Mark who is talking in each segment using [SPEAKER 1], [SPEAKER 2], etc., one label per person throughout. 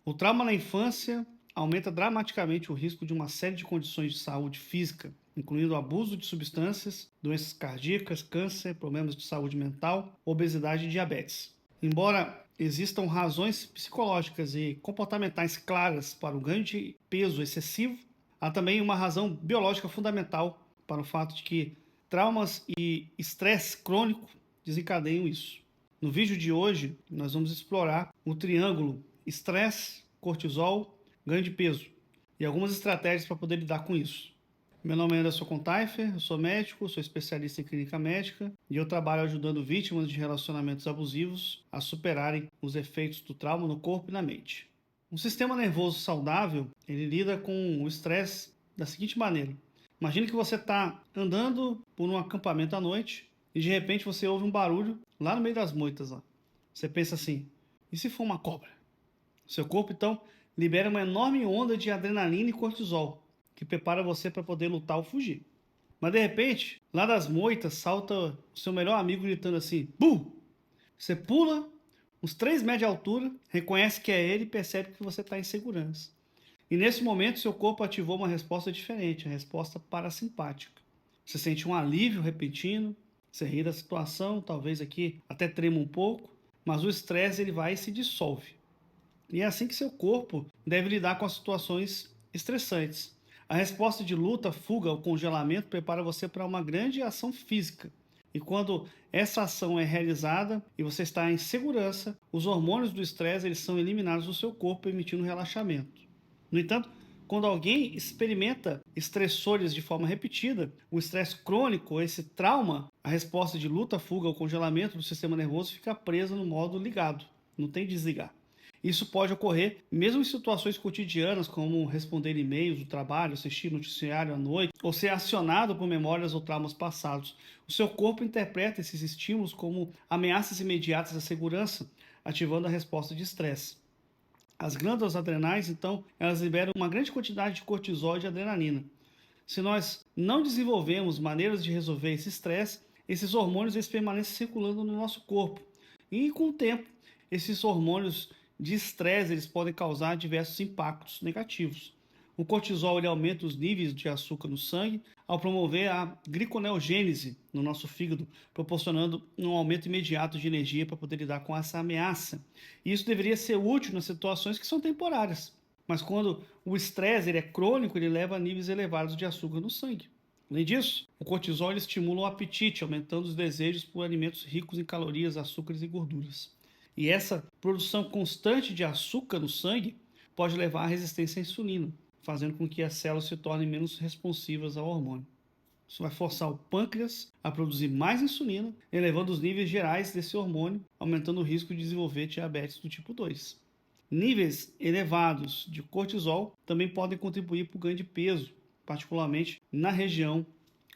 [SPEAKER 1] O trauma na infância aumenta dramaticamente o risco de uma série de condições de saúde física, incluindo abuso de substâncias, doenças cardíacas, câncer, problemas de saúde mental, obesidade e diabetes. Embora existam razões psicológicas e comportamentais claras para o ganho de peso excessivo, há também uma razão biológica fundamental para o fato de que traumas e estresse crônico desencadeiam isso. No vídeo de hoje, nós vamos explorar o triângulo estresse, cortisol, ganho de peso e algumas estratégias para poder lidar com isso. Meu nome é Anderson Contaifer, eu sou médico, sou especialista em clínica médica e eu trabalho ajudando vítimas de relacionamentos abusivos a superarem os efeitos do trauma no corpo e na mente. Um sistema nervoso saudável, ele lida com o estresse da seguinte maneira. Imagine que você está andando por um acampamento à noite e de repente você ouve um barulho lá no meio das moitas. Lá. Você pensa assim, e se for uma cobra? Seu corpo, então, libera uma enorme onda de adrenalina e cortisol, que prepara você para poder lutar ou fugir. Mas de repente, lá das moitas, salta o seu melhor amigo gritando assim: "Bum!" Você pula uns 3 metros de altura, reconhece que é ele e percebe que você está em segurança. E nesse momento, seu corpo ativou uma resposta diferente, a resposta parasimpática. Você sente um alívio repentino, você ri da situação, talvez aqui até trema um pouco, mas o estresse ele vai e se dissolve. E é assim que seu corpo deve lidar com as situações estressantes. A resposta de luta, fuga ou congelamento prepara você para uma grande ação física. E quando essa ação é realizada e você está em segurança, os hormônios do estresse eles são eliminados do seu corpo, permitindo relaxamento. No entanto, quando alguém experimenta estressores de forma repetida, o estresse crônico, esse trauma, a resposta de luta, fuga ou congelamento do sistema nervoso fica presa no modo ligado, não tem desligar. Isso pode ocorrer mesmo em situações cotidianas, como responder e-mails do trabalho, assistir noticiário à noite, ou ser acionado por memórias ou traumas passados. O seu corpo interpreta esses estímulos como ameaças imediatas à segurança, ativando a resposta de estresse. As glândulas adrenais, então, elas liberam uma grande quantidade de cortisol e de adrenalina. Se nós não desenvolvemos maneiras de resolver esse estresse, esses hormônios eles permanecem circulando no nosso corpo. E com o tempo, esses hormônios de estresse eles podem causar diversos impactos negativos. O cortisol ele aumenta os níveis de açúcar no sangue ao promover a gliconeogênese no nosso fígado, proporcionando um aumento imediato de energia para poder lidar com essa ameaça. E isso deveria ser útil nas situações que são temporárias. Mas quando o estresse ele é crônico, ele leva a níveis elevados de açúcar no sangue. Além disso, o cortisol ele estimula o apetite, aumentando os desejos por alimentos ricos em calorias, açúcares e gorduras. E essa produção constante de açúcar no sangue pode levar à resistência à insulina, fazendo com que as células se tornem menos responsivas ao hormônio. Isso vai forçar o pâncreas a produzir mais insulina, elevando os níveis gerais desse hormônio, aumentando o risco de desenvolver diabetes do tipo 2. Níveis elevados de cortisol também podem contribuir para o ganho de peso, particularmente na região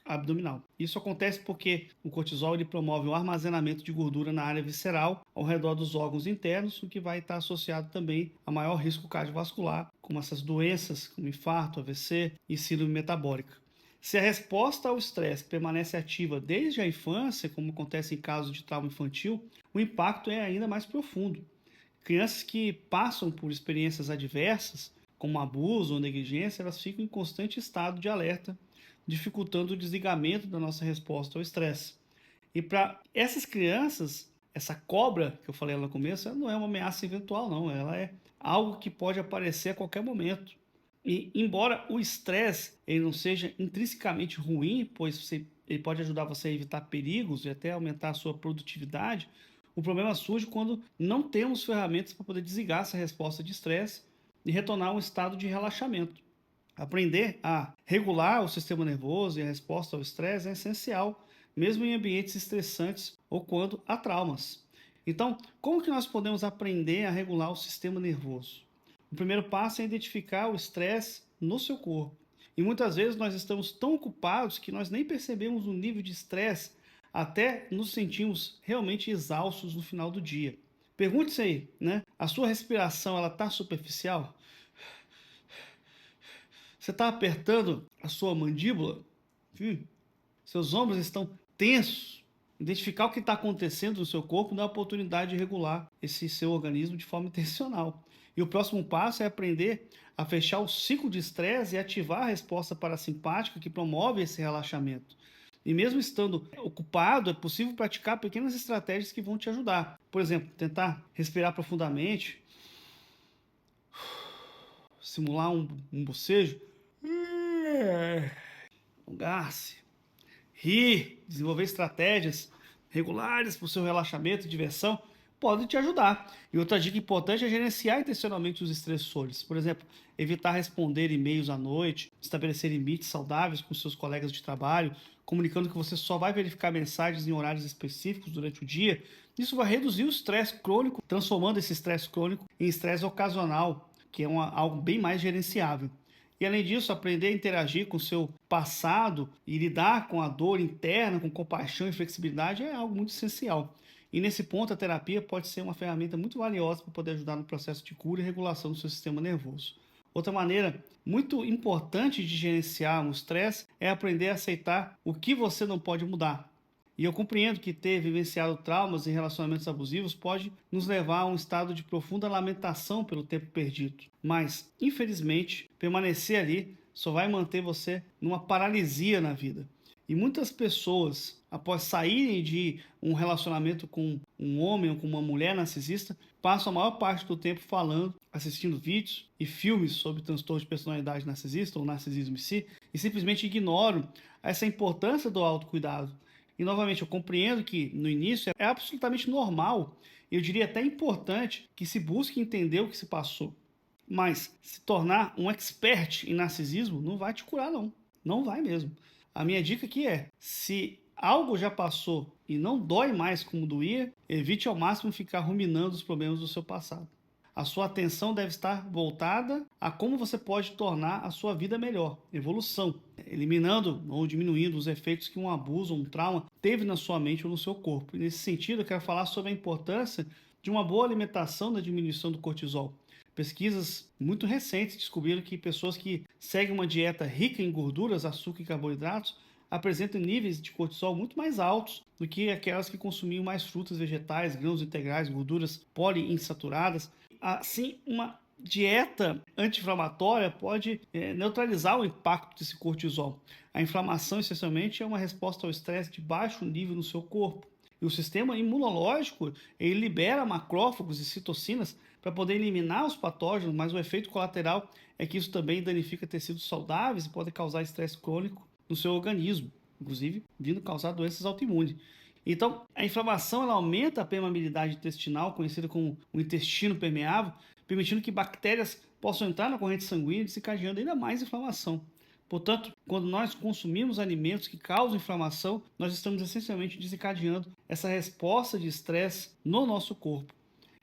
[SPEAKER 1] abdominal. Isso acontece porque o cortisol ele promove o armazenamento de gordura na área visceral ao redor dos órgãos internos, o que vai estar associado também a maior risco cardiovascular, como essas doenças como infarto, AVC e síndrome metabólica. Se a resposta ao estresse permanece ativa desde a infância, como acontece em casos de trauma infantil, o impacto é ainda mais profundo. Crianças que passam por experiências adversas, como abuso ou negligência, elas ficam em constante estado de alerta, dificultando o desligamento da nossa resposta ao estresse. E para essas crianças, essa cobra que eu falei lá no começo, ela não é uma ameaça eventual, não. Ela é algo que pode aparecer a qualquer momento. E embora o estresse ele não seja intrinsecamente ruim, pois ele pode ajudar você a evitar perigos e até aumentar a sua produtividade, o problema surge quando não temos ferramentas para poder desligar essa resposta de estresse e retornar a um estado de relaxamento. Aprender a regular o sistema nervoso e a resposta ao estresse é essencial, mesmo em ambientes estressantes ou quando há traumas. Então, como que nós podemos aprender a regular o sistema nervoso? O primeiro passo é identificar o estresse no seu corpo. E muitas vezes nós estamos tão ocupados que nós nem percebemos o nível de estresse até nos sentimos realmente exaustos no final do dia. Pergunte-se aí, né? A sua respiração ela está superficial? Você está apertando a sua mandíbula? Seus ombros estão tensos? Identificar o que está acontecendo no seu corpo dá a oportunidade de regular esse seu organismo de forma intencional. E o próximo passo é aprender a fechar o ciclo de estresse e ativar a resposta parasimpática que promove esse relaxamento. E mesmo estando ocupado, é possível praticar pequenas estratégias que vão te ajudar. Por exemplo, tentar respirar profundamente, simular um bocejo, alongar-se, rir, desenvolver estratégias regulares para o seu relaxamento e diversão podem te ajudar. E outra dica importante é gerenciar intencionalmente os estressores. Por exemplo, evitar responder e-mails à noite, estabelecer limites saudáveis com seus colegas de trabalho, comunicando que você só vai verificar mensagens em horários específicos durante o dia. Isso vai reduzir o estresse crônico, transformando esse estresse crônico em estresse ocasional, que é algo bem mais gerenciável. E além disso, aprender a interagir com o seu passado e lidar com a dor interna, com compaixão e flexibilidade é algo muito essencial. E nesse ponto, a terapia pode ser uma ferramenta muito valiosa para poder ajudar no processo de cura e regulação do seu sistema nervoso. Outra maneira muito importante de gerenciar o estresse é aprender a aceitar o que você não pode mudar. E eu compreendo que ter vivenciado traumas e relacionamentos abusivos pode nos levar a um estado de profunda lamentação pelo tempo perdido. Mas, infelizmente, permanecer ali só vai manter você numa paralisia na vida. E muitas pessoas, após saírem de um relacionamento com um homem ou com uma mulher narcisista, passam a maior parte do tempo falando, assistindo vídeos e filmes sobre transtorno de personalidade narcisista ou narcisismo em si, e simplesmente ignoram essa importância do autocuidado. E novamente, eu compreendo que no início é absolutamente normal, eu diria até importante, que se busque entender o que se passou. Mas se tornar um expert em narcisismo não vai te curar, não. Não vai mesmo. A minha dica aqui é, se algo já passou e não dói mais como doía, evite ao máximo ficar ruminando os problemas do seu passado. A sua atenção deve estar voltada a como você pode tornar a sua vida melhor, evolução, eliminando ou diminuindo os efeitos que um abuso ou um trauma teve na sua mente ou no seu corpo. E nesse sentido, eu quero falar sobre a importância de uma boa alimentação na diminuição do cortisol. Pesquisas muito recentes descobriram que pessoas que seguem uma dieta rica em gorduras, açúcar e carboidratos apresentam níveis de cortisol muito mais altos do que aquelas que consumiam mais frutas, vegetais, grãos integrais, gorduras poliinsaturadas. Assim, uma dieta anti-inflamatória pode neutralizar o impacto desse cortisol. A inflamação, essencialmente, é uma resposta ao estresse de baixo nível no seu corpo. E o sistema imunológico, ele libera macrófagos e citocinas para poder eliminar os patógenos, mas o efeito colateral é que isso também danifica tecidos saudáveis e pode causar estresse crônico no seu organismo, inclusive vindo causar doenças autoimunes. Então, a inflamação ela aumenta a permeabilidade intestinal, conhecida como o intestino permeável, permitindo que bactérias possam entrar na corrente sanguínea, desencadeando ainda mais inflamação. Portanto, quando nós consumimos alimentos que causam inflamação, nós estamos essencialmente desencadeando essa resposta de estresse no nosso corpo.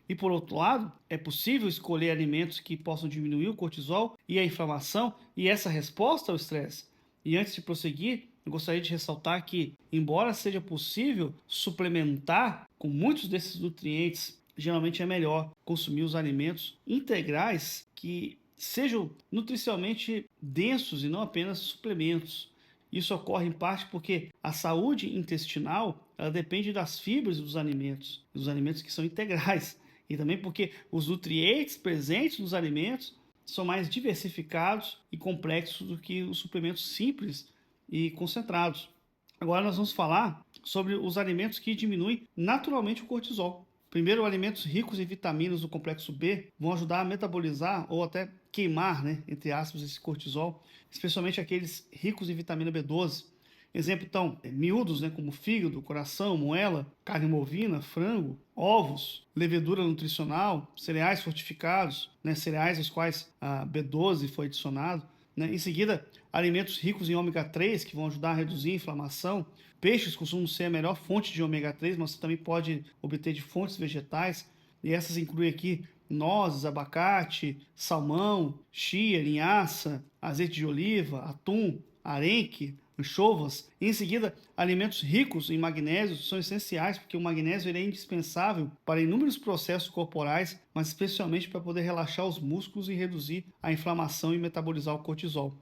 [SPEAKER 1] E por outro lado, é possível escolher alimentos que possam diminuir o cortisol e a inflamação e essa resposta ao estresse. E antes de prosseguir, eu gostaria de ressaltar que, embora seja possível suplementar com muitos desses nutrientes, geralmente é melhor consumir os alimentos integrais que sejam nutricionalmente densos e não apenas suplementos. Isso ocorre em parte porque a saúde intestinal ela depende das fibras dos alimentos que são integrais, e também porque os nutrientes presentes nos alimentos são mais diversificados e complexos do que os suplementos simples e concentrados. Agora nós vamos falar sobre os alimentos que diminuem naturalmente o cortisol. Primeiro, alimentos ricos em vitaminas do complexo B vão ajudar a metabolizar ou até queimar, entre aspas, esse cortisol, especialmente aqueles ricos em vitamina B12. Exemplo, então, miúdos, como fígado, coração, moela, carne bovina, frango, ovos, levedura nutricional, cereais fortificados, cereais aos quais a B12 foi adicionado. Em seguida, alimentos ricos em ômega 3, que vão ajudar a reduzir a inflamação. Peixes costumam ser a melhor fonte de ômega 3, mas você também pode obter de fontes vegetais. E essas incluem aqui nozes, abacate, salmão, chia, linhaça, azeite de oliva, atum, arenque, anchovas. E em seguida, alimentos ricos em magnésio são essenciais, porque o magnésio ele é indispensável para inúmeros processos corporais, mas especialmente para poder relaxar os músculos e reduzir a inflamação e metabolizar o cortisol.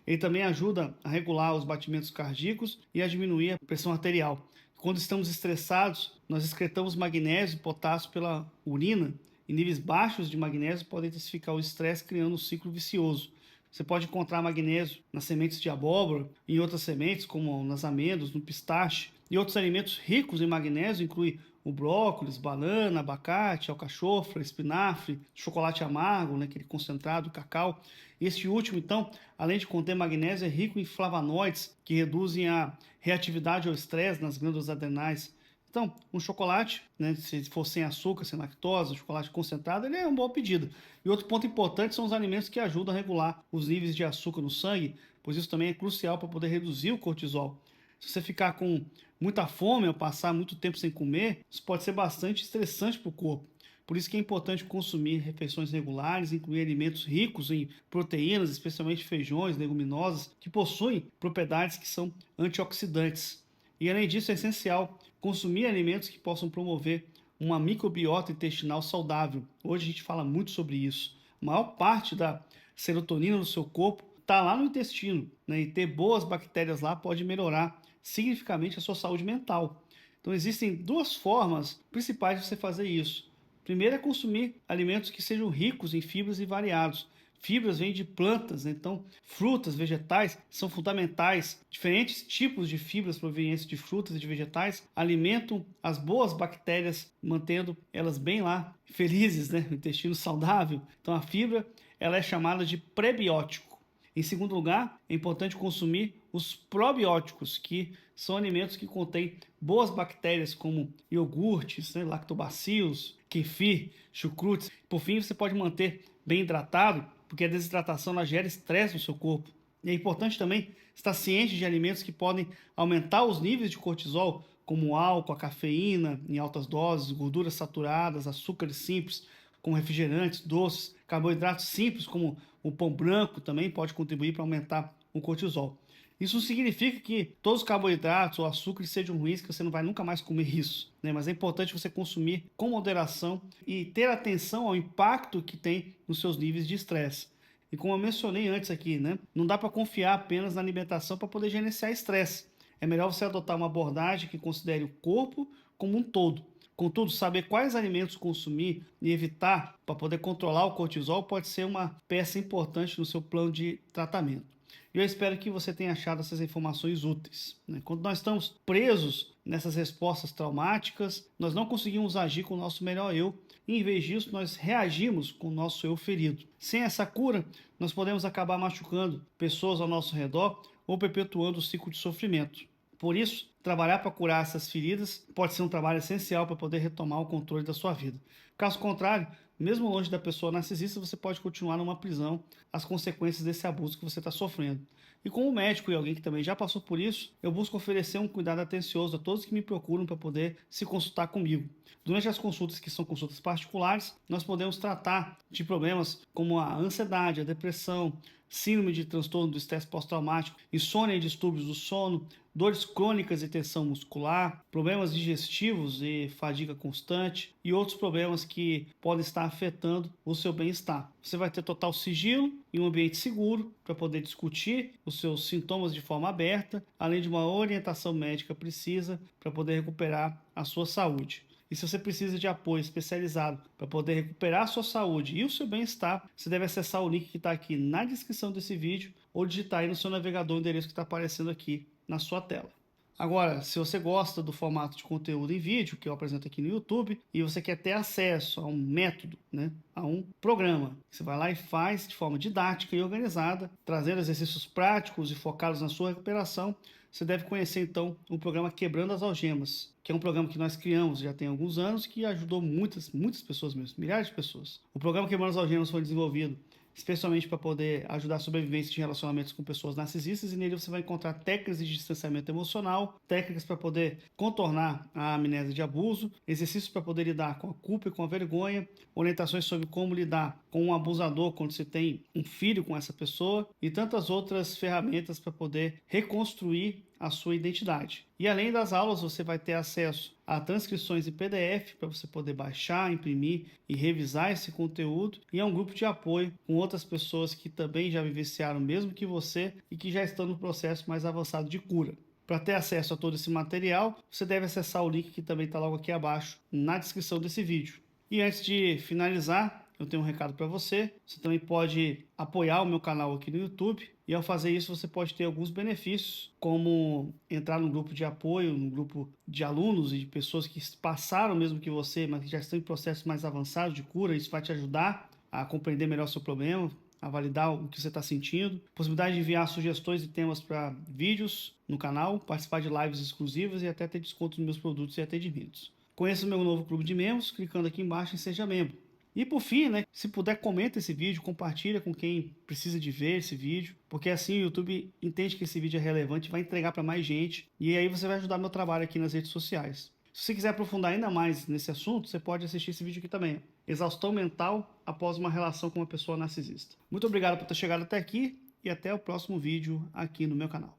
[SPEAKER 1] Ele também ajuda a regular os batimentos cardíacos e a diminuir a pressão arterial. Quando estamos estressados, nós excretamos magnésio e potássio pela urina, e níveis baixos de magnésio podem intensificar o estresse, criando um ciclo vicioso. Você pode encontrar magnésio nas sementes de abóbora, em outras sementes, como nas amêndoas, no pistache. E outros alimentos ricos em magnésio incluem o brócolis, banana, abacate, alcachofra, espinafre, chocolate amargo, né, aquele concentrado, cacau. Este último, então, além de conter magnésio, é rico em flavonoides, que reduzem a reatividade ao estresse nas glândulas adrenais. Então, um chocolate, né, se for sem açúcar, sem lactose, chocolate concentrado, ele é uma boa pedida. E outro ponto importante são os alimentos que ajudam a regular os níveis de açúcar no sangue, pois isso também é crucial para poder reduzir o cortisol. Se você ficar com muita fome ou passar muito tempo sem comer, isso pode ser bastante estressante para o corpo. Por isso que é importante consumir refeições regulares, incluir alimentos ricos em proteínas, especialmente feijões, leguminosas, que possuem propriedades que são antioxidantes. E além disso, é essencial consumir alimentos que possam promover uma microbiota intestinal saudável. Hoje a gente fala muito sobre isso. A maior parte da serotonina no seu corpo está lá no intestino, né? E ter boas bactérias lá pode melhorar significativamente a sua saúde mental. Então existem duas formas principais de você fazer isso. Primeiro é consumir alimentos que sejam ricos em fibras e variados. Fibras vêm de plantas, né? Então frutas, vegetais são fundamentais. Diferentes tipos de fibras provenientes de frutas e de vegetais alimentam as boas bactérias, mantendo elas bem lá, felizes, né? O intestino saudável. Então a fibra ela é chamada de prebiótico. Em segundo lugar, é importante consumir os probióticos, que são alimentos que contêm boas bactérias, como iogurtes, né, lactobacilos, kefir, chucrutes. Por fim, você pode manter bem hidratado, porque a desidratação ela gera estresse no seu corpo. E é importante também estar ciente de alimentos que podem aumentar os níveis de cortisol, como o álcool, a cafeína em altas doses, gorduras saturadas, açúcares simples, como refrigerantes, doces, carboidratos simples, como o pão branco, também pode contribuir para aumentar o cortisol. Isso não significa que todos os carboidratos ou açúcares sejam ruins, que você não vai nunca mais comer isso, né? Mas é importante você consumir com moderação e ter atenção ao impacto que tem nos seus níveis de estresse. E como eu mencionei antes aqui, né? Não dá para confiar apenas na alimentação para poder gerenciar estresse. É melhor você adotar uma abordagem que considere o corpo como um todo. Contudo, saber quais alimentos consumir e evitar para poder controlar o cortisol pode ser uma peça importante no seu plano de tratamento. E eu espero que você tenha achado essas informações úteis, né? Quando nós estamos presos nessas respostas traumáticas, nós não conseguimos agir com o nosso melhor eu, e em vez disso, nós reagimos com o nosso eu ferido. Sem essa cura, nós podemos acabar machucando pessoas ao nosso redor ou perpetuando o ciclo de sofrimento. Por isso, trabalhar para curar essas feridas pode ser um trabalho essencial para poder retomar o controle da sua vida. Caso contrário, mesmo longe da pessoa narcisista, você pode continuar numa prisão as consequências desse abuso que você está sofrendo. E como médico e alguém que também já passou por isso, eu busco oferecer um cuidado atencioso a todos que me procuram para poder se consultar comigo. Durante as consultas, que são consultas particulares, nós podemos tratar de problemas como a ansiedade, a depressão, síndrome de transtorno do estresse pós-traumático, insônia e distúrbios do sono, dores crônicas e tensão muscular, problemas digestivos e fadiga constante e outros problemas que podem estar afetando o seu bem-estar. Você vai ter total sigilo e um ambiente seguro para poder discutir os seus sintomas de forma aberta, além de uma orientação médica precisa para poder recuperar a sua saúde. E se você precisa de apoio especializado para poder recuperar a sua saúde e o seu bem-estar, você deve acessar o link que está aqui na descrição desse vídeo ou digitar aí no seu navegador o endereço que está aparecendo aqui na sua tela. Agora, se você gosta do formato de conteúdo em vídeo que eu apresento aqui no YouTube e você quer ter acesso a um método, né, a um programa, você vai lá e faz de forma didática e organizada, trazendo exercícios práticos e focados na sua recuperação, você deve conhecer então o programa Quebrando as Algemas, que é um programa que nós criamos já tem alguns anos, que ajudou muitas pessoas mesmo, milhares de pessoas. O programa Quebrando as Algemas foi desenvolvido especialmente para poder ajudar a sobrevivência de relacionamentos com pessoas narcisistas, e nele você vai encontrar técnicas de distanciamento emocional, técnicas para poder contornar a amnésia de abuso, exercícios para poder lidar com a culpa e com a vergonha, orientações sobre como lidar com um abusador quando você tem um filho com essa pessoa e tantas outras ferramentas para poder reconstruir a sua identidade. E além das aulas, você vai ter acesso a transcrições em PDF para você poder baixar, imprimir e revisar esse conteúdo, e a um grupo de apoio com outras pessoas que também já vivenciaram o mesmo que você e que já estão no processo mais avançado de cura. Para ter acesso a todo esse material, você deve acessar o link que também está logo aqui abaixo na descrição desse vídeo. E antes de finalizar, eu tenho um recado para você. Você também pode apoiar o meu canal aqui no YouTube. E ao fazer isso, você pode ter alguns benefícios, como entrar no grupo de apoio, no grupo de alunos e de pessoas que passaram mesmo que você, mas que já estão em processos mais avançados de cura. Isso vai te ajudar a compreender melhor o seu problema, a validar o que você está sentindo. Possibilidade de enviar sugestões e temas para vídeos no canal, participar de lives exclusivas e até ter descontos nos meus produtos e atendimentos. Conheça o meu novo clube de membros, clicando aqui embaixo em Seja Membro. E por fim, né, se puder, comenta esse vídeo, compartilha com quem precisa de ver esse vídeo, porque assim o YouTube entende que esse vídeo é relevante e vai entregar para mais gente, e aí você vai ajudar meu trabalho aqui nas redes sociais. Se você quiser aprofundar ainda mais nesse assunto, você pode assistir esse vídeo aqui também. Exaustão mental após uma relação com uma pessoa narcisista. Muito obrigado por ter chegado até aqui e até o próximo vídeo aqui no meu canal.